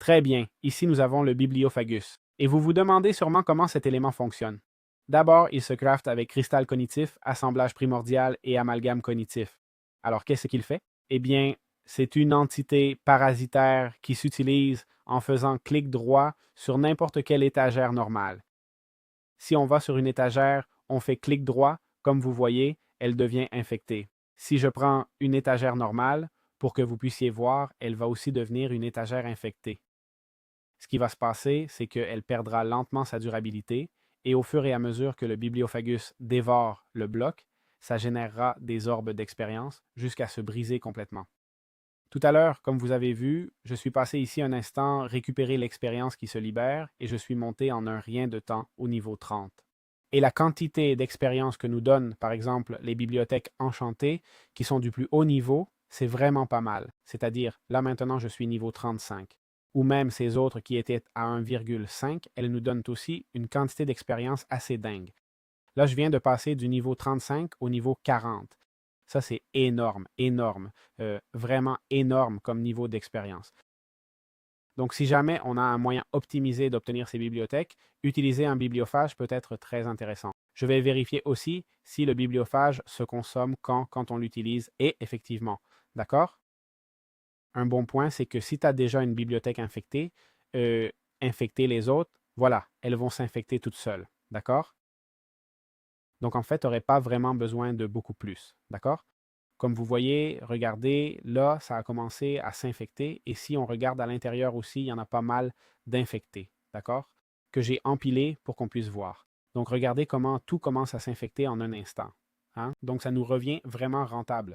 Très bien, ici nous avons le bibliophagus. Et vous vous demandez sûrement comment cet élément fonctionne. D'abord, il se crafte avec cristal cognitif, assemblage primordial et amalgame cognitif. Alors, qu'est-ce qu'il fait? Eh bien, c'est une entité parasitaire qui s'utilise en faisant clic droit sur n'importe quelle étagère normale. Si on va sur une étagère, on fait clic droit, comme vous voyez, elle devient infectée. Si je prends une étagère normale, pour que vous puissiez voir, elle va aussi devenir une étagère infectée. Ce qui va se passer, c'est qu'elle perdra lentement sa durabilité et au fur et à mesure que le bibliophagus dévore le bloc, ça générera des orbes d'expérience jusqu'à se briser complètement. Tout à l'heure, comme vous avez vu, je suis passé ici un instant récupérer l'expérience qui se libère et je suis monté en un rien de temps au niveau 30. Et la quantité d'expérience que nous donnent, par exemple, les bibliothèques enchantées, qui sont du plus haut niveau, c'est vraiment pas mal. C'est-à-dire, là maintenant, je suis niveau 35. Ou même ces autres qui étaient à 1,5, elles nous donnent aussi une quantité d'expérience assez dingue. Là, je viens de passer du niveau 35 au niveau 40. Ça, c'est énorme, énorme, vraiment énorme comme niveau d'expérience. Donc, si jamais on a un moyen optimisé d'obtenir ces bibliothèques, utiliser un bibliophage peut être très intéressant. Je vais vérifier aussi si le bibliophage se consomme quand on l'utilise et effectivement. D'accord? Un bon point, c'est que si tu as déjà une bibliothèque infectée, infecter les autres, voilà, elles vont s'infecter toutes seules. D'accord? Donc, en fait, tu n'aurais pas vraiment besoin de beaucoup plus. D'accord? Comme vous voyez, regardez, là, ça a commencé à s'infecter. Et si on regarde à l'intérieur aussi, il y en a pas mal d'infectés. D'accord? Que j'ai empilé pour qu'on puisse voir. Donc, regardez comment tout commence à s'infecter en un instant. Hein? Donc, ça nous revient vraiment rentable.